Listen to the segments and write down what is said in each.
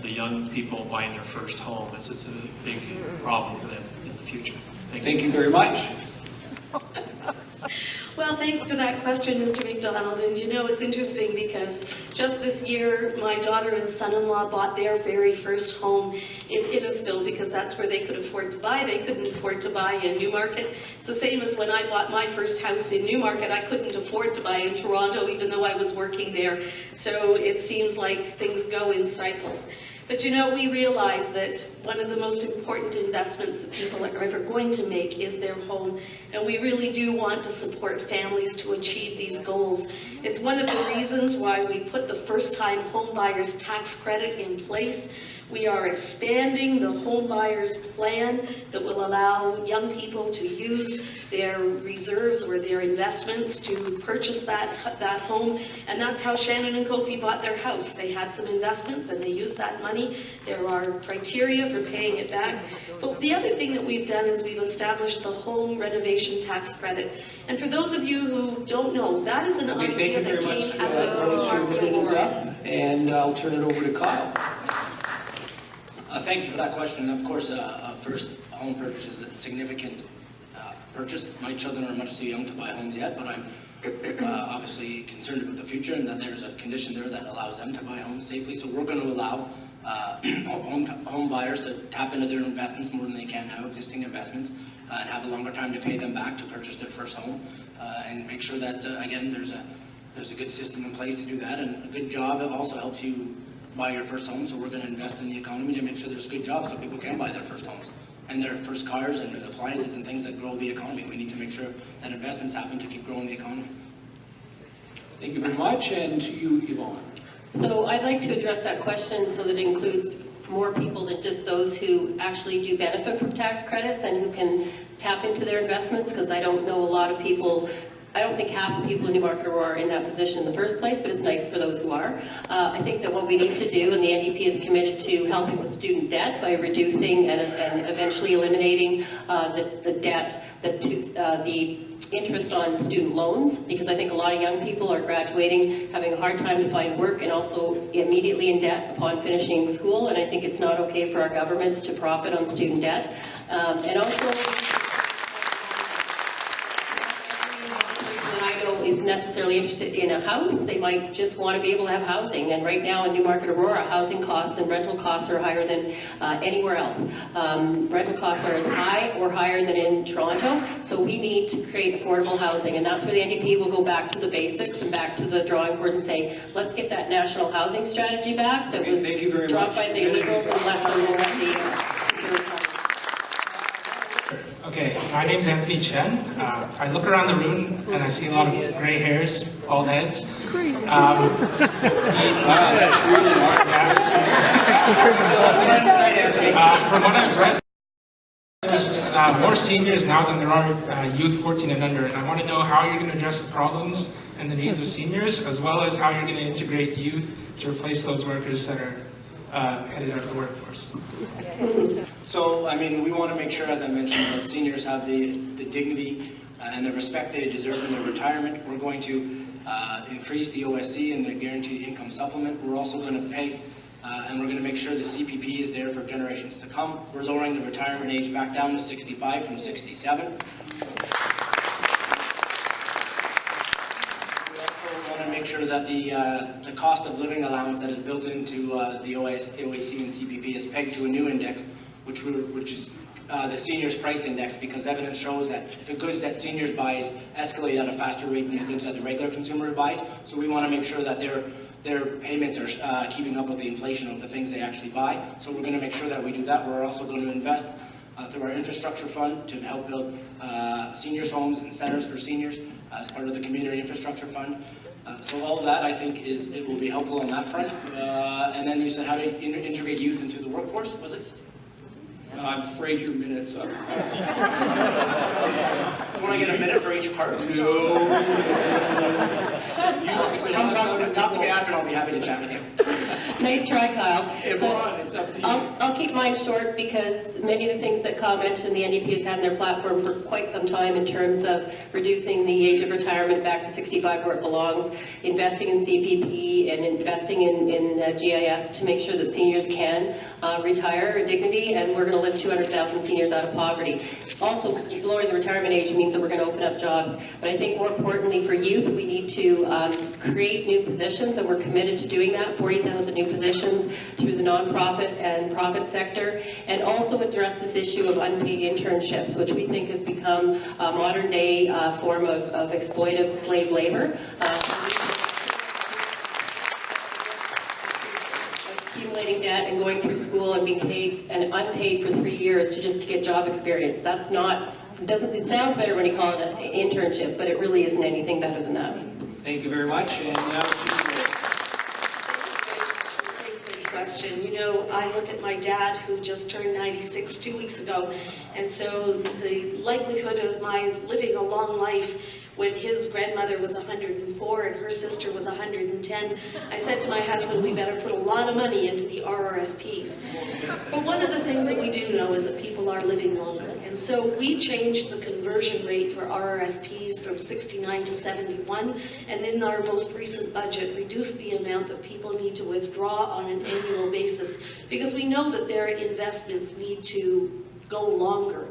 the young people buying their first home. It's a big problem for them in the future. Thank you very much. Well, thanks for that question, Mr. McDonald. And you know, it's interesting because just this year, my daughter and son-in-law bought their very first home in Innisfil because that's where they could afford to buy. They couldn't afford to buy in Newmarket. It's the same as when I bought my first house in Newmarket. I couldn't afford to buy in Toronto, even though I was working there. So it seems like things go in cycles. But you know, we realize that one of the most important investments that people are ever going to make is their home. And we really do want to support families to achieve these goals. It's one of the reasons why we put the first-time home buyers tax credit in place. We are expanding the home buyers plan that will allow young people to use their reserves or their investments to purchase that home. And that's how Shannon and Kofi bought their house. They had some investments and they used that money. There are criteria for paying it back. But the other thing that we've done is we've established the home renovation tax credit. And for those of you who don't know, that is an idea that came out of the Newmarket. And I'll turn it over to Kyle. Thank you for that question. Of course, first home purchase is a significant purchase. My children are much too young to buy homes yet, but I'm obviously concerned about the future and that there's a condition there that allows them to buy homes safely. So we're going to allow home buyers to tap into their investments more than they can now, existing investments, and have a longer time to pay them back to purchase their first home, and make sure that, again, there's a good system in place to do that. And a good job also helps you buy your first home, so we're going to invest in the economy to make sure there's good jobs so people can buy their first homes and their first cars and appliances and things that grow the economy. We need to make sure that investments happen to keep growing the economy. Thank you very much, and to you, Yvonne. So I'd like to address that question so that it includes more people than just those who actually do benefit from tax credits and who can tap into their investments, because I don't know a lot of people. I don't think half the people in Newmarket are in that position in the first place, but it's nice for those who are. I think that what we need to do, and the NDP is committed to helping with student debt by reducing and eventually eliminating the debt, the interest on student loans, because I think a lot of young people are graduating, having a hard time to find work, and also immediately in debt upon finishing school, and I think it's not okay for our governments to profit on student debt. And also, is necessarily interested in a house. They might just want to be able to have housing, and right now in Newmarket Aurora, housing costs and rental costs are higher than anywhere else. Rental costs are as high or higher than in Toronto, so we need to create affordable housing, and that's where the NDP will go back to the basics and back to the drawing board and say, let's get that national housing strategy back that was dropped by the Liberals and left on the Okay, my name's Anthony Chen. I look around the room and I see a lot of gray hairs, bald heads. From what I've read, there's more seniors now than there are youth 14 and under, and I want to know how you're going to address the problems and the needs of seniors, as well as how you're going to integrate youth to replace those workers that are headed out of the workforce. So, I mean, we want to make sure, as I mentioned, that seniors have the dignity and the respect they deserve in their retirement. We're going to increase the OSC and the Guaranteed Income Supplement. We're also going to pay, and we're going to make sure the CPP is there for generations to come. We're lowering the retirement age back down to 65 from 67. We also want to make sure that the cost of living allowance that is built into the OAC and CPP is pegged to a new index, which is the seniors price index, because evidence shows that the goods that seniors buy escalate at a faster rate than the goods that the regular consumer buys. So we want to make sure that their payments are keeping up with the inflation of the things they actually buy. So we're going to make sure that we do that. We're also going to invest through our infrastructure fund to help build seniors' homes and centers for seniors as part of the community infrastructure fund. So all of that, I think, it will be helpful on that front. And then you said how to integrate youth into the workforce, was it? I'm afraid your minute's up. Want to get a minute for each part? No. Come talk to me after and I'll be happy to chat with you. Nice try, Kyle. Yvonne, it's up to you. I'll keep mine short because many of the things that Kyle mentioned, the NDP has had in their platform for quite some time in terms of reducing the age of retirement back to 65 where it belongs, investing in CPP and investing in GIS to make sure that seniors can retire with dignity, and we're going to lift 200,000 seniors out of poverty. Also, lowering the retirement age means that we're going to open up jobs, but I think more importantly for youth, we need to create new positions, and we're committed to doing that, 40,000 new positions through the nonprofit and profit sector, and also address this issue of unpaid internships, which we think has become a modern day form of exploitive slave labor. Accumulating debt and going through school and being paid and unpaid for 3 years to get job experience. That's not, it sounds better when you call it an internship, but it really isn't anything better than that. Thank you very much. And now Thanks for the question. You know, I look at my dad who just turned 96 2 weeks ago, and so the likelihood of my living a long life when his grandmother was 104 and her sister was 110, I said to my husband, we better put a lot of money into the RRSPs. But one of the things that we do know is that people are living longer. And so we changed the conversion rate for RRSPs from 69 to 71, and in our most recent budget, reduced the amount that people need to withdraw on an annual basis, because we know that their investments need to go longer.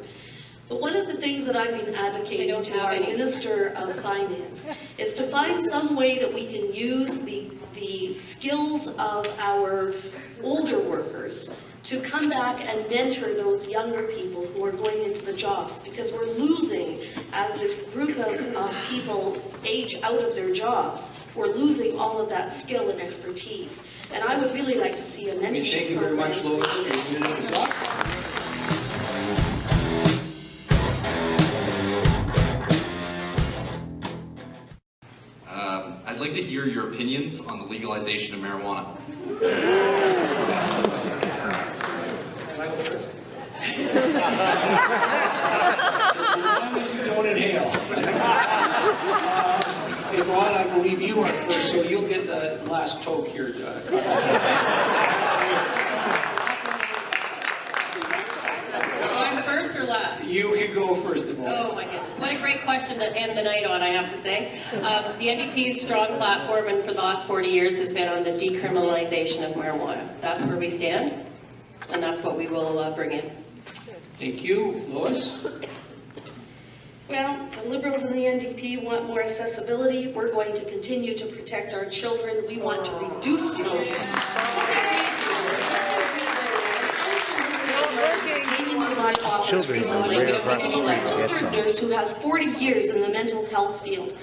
But one of the things that I've been advocating to our Minister of Finance is to find some way that we can use the skills of our older workers to come back and mentor those younger people who are going into the jobs, because we're losing, as this group of people age out of their jobs, we're losing all of that skill and expertise. And I would really like to see a mentorship thank you very much, Lois. Your minute is up. I'd like to hear your opinions on the legalization of marijuana. Can I go first? As long as you don't inhale. Yvonne, I believe you are first, so you'll get the last toke here. I'm first or last? You can go first, Yvonne. Oh my goodness, what a great question to end the night on, I have to say. The NDP's strong platform, and for the last 40 years, has been on the decriminalization of marijuana. That's where we stand, and that's what we will bring in. Thank you. Lois? Well, the Liberals and the NDP want more accessibility. We're going to continue to protect our children. We want to reduce smoking. Came into my office recently, a registered nurse who has 40 years in the mental health field.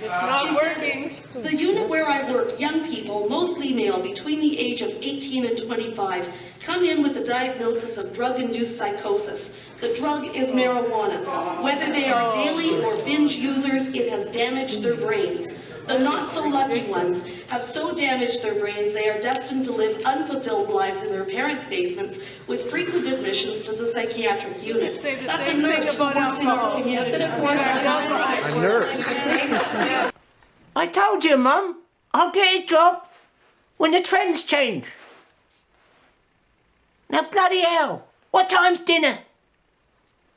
She said, the unit where I work, young people, mostly male, between the age of 18 and 25, come in with a diagnosis of drug-induced psychosis. The drug is marijuana. Whether they are daily or binge users, it has damaged their brains. The not-so-lucky ones have so damaged their brains they are destined to live unfulfilled lives in their parents' basements with frequent admissions to the psychiatric unit. That's a nurse who works in our community. That's an important A nurse. I told you, Mum, I'll get a job when the trends change. Now, bloody hell, what time's dinner?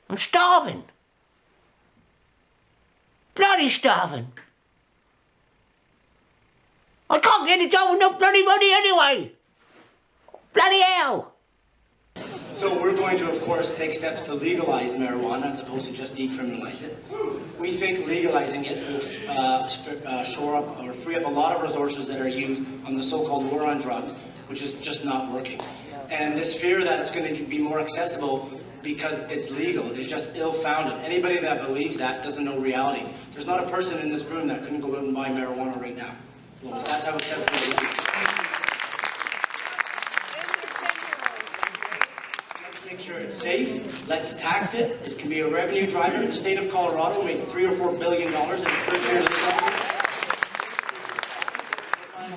I'm starving. Bloody starving. I can't get a job with no bloody money anyway. Bloody hell. So we're going to, of course, take steps to legalize marijuana as opposed to just decriminalize it. We think legalizing it will shore up or free up a lot of resources that are used on the so-called war on drugs, which is just not working. And this fear that it's going to be more accessible because it's legal is just ill-founded. Anybody that believes that doesn't know reality. There's not a person in this room that couldn't go out and buy marijuana right now. Well, that's how accessible it is. Let's make sure it's safe. Let's tax it. It can be a revenue driver. The state of Colorado made $3 or $4 billion in its first year of legalizing it.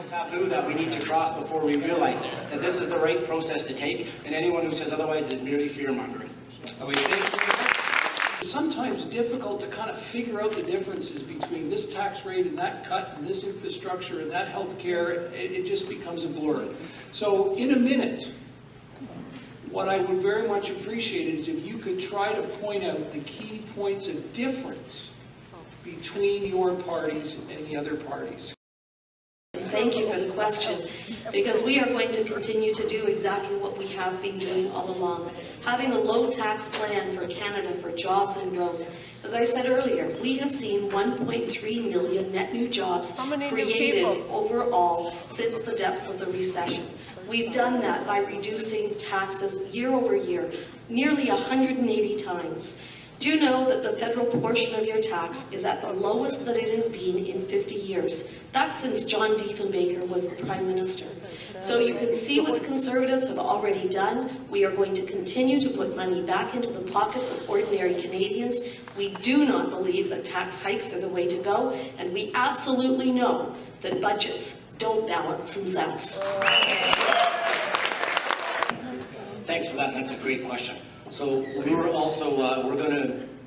Taboo that we need to cross before we realize that this is the right process to take, and anyone who says otherwise is merely fear-mongering. It's sometimes difficult to kind of figure out the differences between this tax rate and that cut and this infrastructure and that healthcare. It just becomes a blur. So in a minute, what I would very much appreciate is if you could try to point out the key points of difference between your parties and the other parties. Thank you for the question, because we are going to continue to do exactly what we have been doing all along. Having a low tax plan for Canada for jobs and growth. As I said earlier, we have seen 1.3 million net new jobs created overall since the depths of the recession. We've done that by reducing taxes year over year, nearly 180 times. Do you know that the federal portion of your tax is at the lowest that it has been in 50 years? That's since John Diefenbaker was the Prime Minister. So you can see what the Conservatives have already done. We are going to continue to put money back into the pockets of ordinary Canadians. We do not believe that tax hikes are the way to go, and we absolutely know that budgets don't balance themselves. Thanks for that, and that's a great question. So we're also,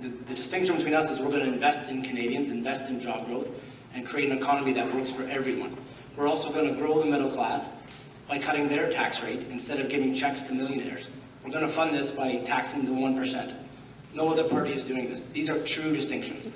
the distinction between us is we're going to invest in Canadians, invest in job growth, and create an economy that works for everyone. We're also going to grow the middle class by cutting their tax rate instead of giving checks to millionaires. We're going to fund this by taxing the 1%. No other party is doing this. These are true distinctions.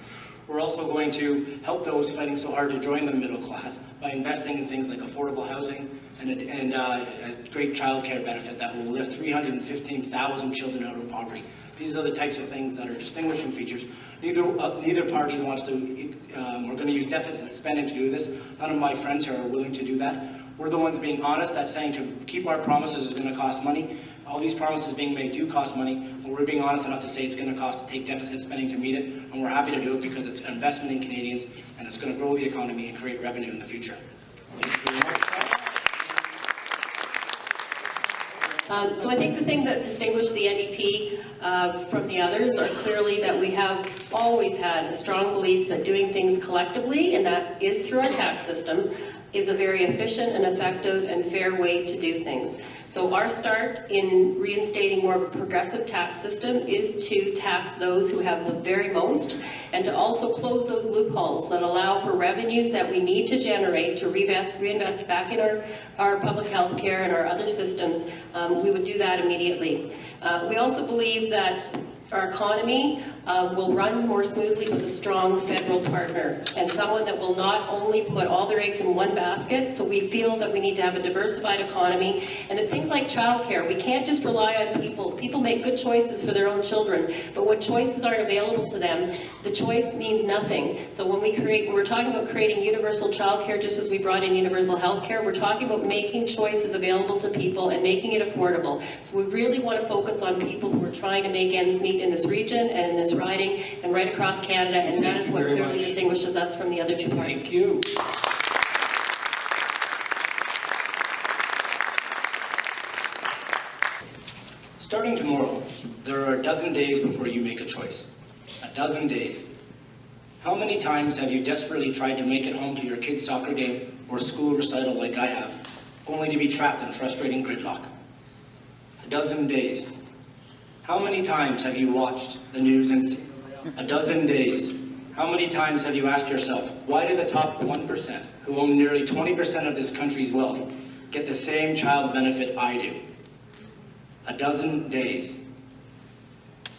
We're also going to help those fighting so hard to join the middle class by investing in things like affordable housing and a great child care benefit that will lift 315,000 children out of poverty. These are the types of things that are distinguishing features. Neither party wants to, we're going to use deficit spending to do this. None of my friends here are willing to do that. We're the ones being honest at saying to keep our promises is going to cost money. All these promises being made do cost money, but we're being honest enough to say it's going to cost to take deficit spending to meet it, and we're happy to do it because it's an investment in Canadians, and it's going to grow the economy and create revenue in the future. Thank you very much. So I think the thing that distinguishes the NDP from the others are clearly that we have always had a strong belief that doing things collectively, and that is through our tax system, is a very efficient and effective and fair way to do things. So our start in reinstating more of a progressive tax system is to tax those who have the very most, and to also close those loopholes that allow for revenues that we need to generate to reinvest back in our public health care and our other systems. We would do that immediately. We also believe that our economy will run more smoothly with a strong federal partner, and someone that will not only put all their eggs in one basket. So we feel that we need to have a diversified economy, and that things like childcare, we can't just rely on people. People make good choices for their own children, but when choices aren't available to them, the choice means nothing. So when we're talking about creating universal childcare, just as we brought in universal health care, we're talking about making choices available to people and making it affordable. So we really want to focus on people who are trying to make ends meet in this region and in this riding and right across Canada, and that is what clearly distinguishes us from the other two parties. Thank you. Starting tomorrow, there are a dozen days before you make a choice. A dozen days. How many times have you desperately tried to make it home to your kid's soccer game or school recital like I have, only to be trapped in frustrating gridlock? A dozen days. How many times have you watched the news and seen? A dozen days. How many times have you asked yourself, why do the top 1%, who own nearly 20% of this country's wealth, get the same child benefit I do? A dozen days.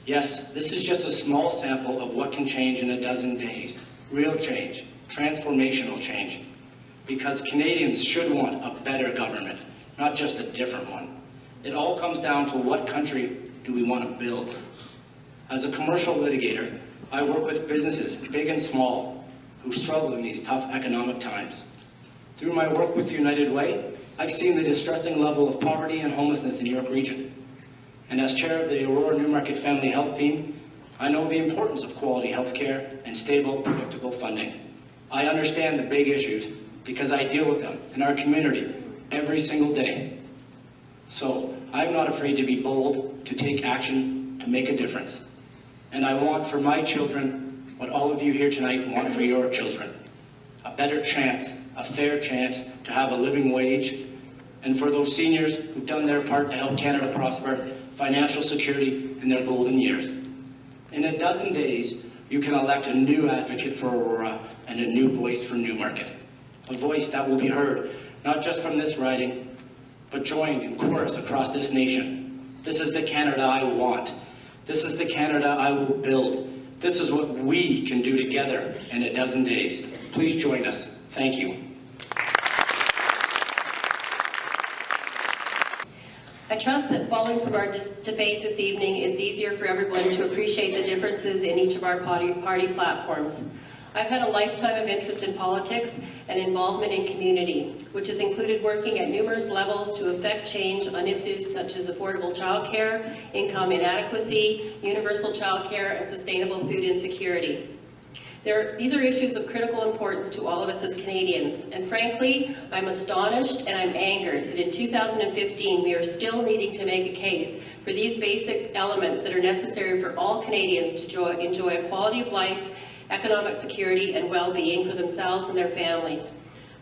Yes, this is just a small sample of what can change in a dozen days. Real change, transformational change. Because Canadians should want a better government, not just a different one. It all comes down to what country do we want to build. As a commercial litigator, I work with businesses, big and small, who struggle in these tough economic times. Through my work with the United Way, I've seen the distressing level of poverty and homelessness in York Region. And as chair of the Aurora Newmarket Family Health Team, I know the importance of quality health care and stable, predictable funding. I understand the big issues because I deal with them in our community every single day. So I'm not afraid to be bold, to take action, to make a difference. And I want for my children what all of you here tonight want for your children. A better chance, a fair chance to have a living wage and for those seniors who've done their part to help Canada prosper, financial security in their golden years. In a dozen days, you can elect a new advocate for Aurora and a new voice for Newmarket. A voice that will be heard, not just from this riding, but joined in chorus across this nation. This is the Canada I want. This is the Canada I will build. This is what we can do together in a dozen days. Please join us. Thank you. I trust that following from our debate this evening, it's easier for everyone to appreciate the differences in each of our party platforms. I've had a lifetime of interest in politics and involvement in community, which has included working at numerous levels to affect change on issues such as affordable childcare, income inadequacy, universal childcare, and sustainable food insecurity. These are issues of critical importance to all of us as Canadians, and frankly, I'm astonished and I'm angered that in 2015 we are still needing to make a case for these basic elements that are necessary for all Canadians to enjoy a quality of life, economic security, and well-being for themselves and their families.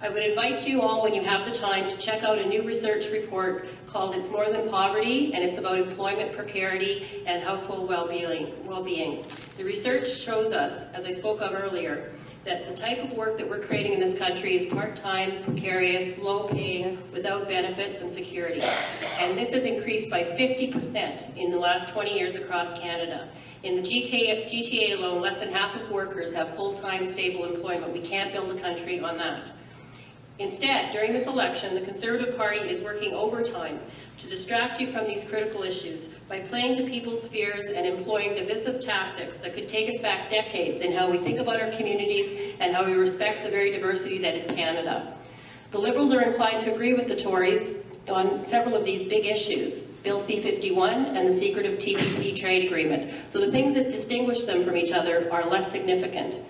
I would invite you all, when you have the time, to check out a new research report called It's More Than Poverty, and it's about employment precarity and household well-being. The research shows us, as I spoke of earlier, that the type of work that we're creating in this country is part-time, precarious, low-paying, without benefits and security. And this has increased by 50% in the last 20 years across Canada. In the GTA alone, less than half of workers have full-time, stable employment. We can't build a country on that. Instead, during this election, the Conservative Party is working overtime to distract you from these critical issues by playing to people's fears and employing divisive tactics that could take us back decades in how we think about our communities and how we respect the very diversity that is Canada. The Liberals are inclined to agree with the Tories on several of these big issues, Bill C-51 and the secretive TPE trade agreement. So the things that distinguish them from each other are less significant.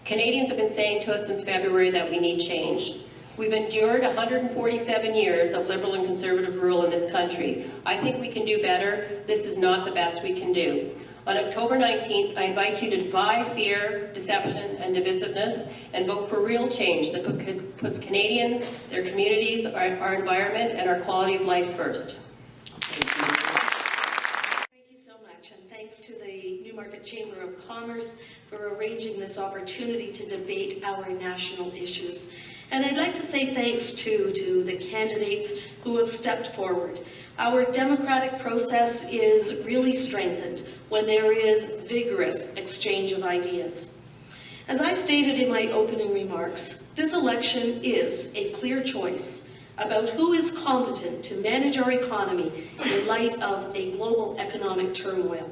Canadians have been saying to us since February that we need change. We've endured 147 years of Liberal and Conservative rule in this country. I think we can do better. This is not the best we can do. On October 19th, I invite you to defy fear, deception, and divisiveness, and vote for real change that puts Canadians, their communities, our environment, and our quality of life first. Thank you so much, and thanks to the Newmarket Chamber of Commerce for arranging this opportunity to debate our national issues. And I'd like to say thanks too to the candidates who have stepped forward. Our democratic process is really strengthened when there is vigorous exchange of ideas. As I stated in my opening remarks, this election is a clear choice about who is competent to manage our economy in light of a global economic turmoil.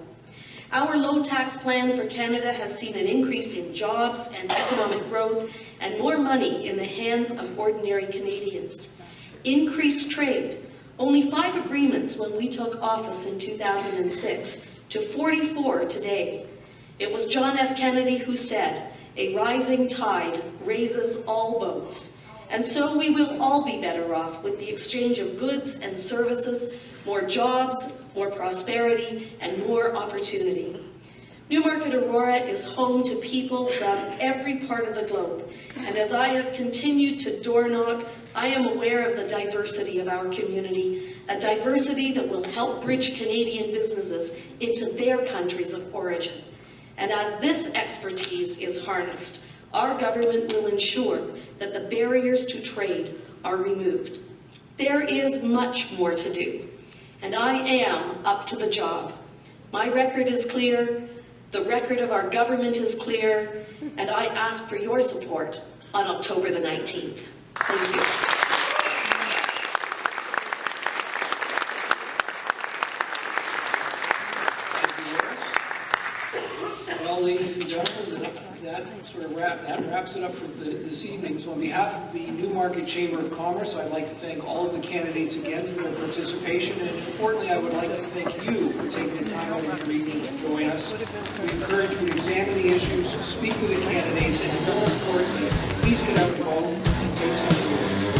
Our low tax plan for Canada has seen an increase in jobs and economic growth and more money in the hands of ordinary Canadians. Increased trade, only 5 agreements when we took office in 2006 to 44 today. It was John F. Kennedy who said, "A rising tide raises all boats." And so we will all be better off with the exchange of goods and services, more jobs, more prosperity, and more opportunity. Newmarket Aurora is home to people from every part of the globe, and as I have continued to door knock, I am aware of the diversity of our community, a diversity that will help bridge Canadian businesses into their countries of origin. And as this expertise is harnessed, our government will ensure that the barriers to trade are removed. There is much more to do, and I am up to the job. My record is clear, the record of our government is clear, and I ask for your support on October the 19th. Thank you. Well, ladies and gentlemen, that wraps it up for this evening. So on behalf of the Newmarket Chamber of Commerce, I'd like to thank all of the candidates again for their participation, and importantly, I would like to thank you for taking the time out of your evening to join us. We encourage you to examine the issues, speak with the candidates, and more importantly, please get out and vote and take some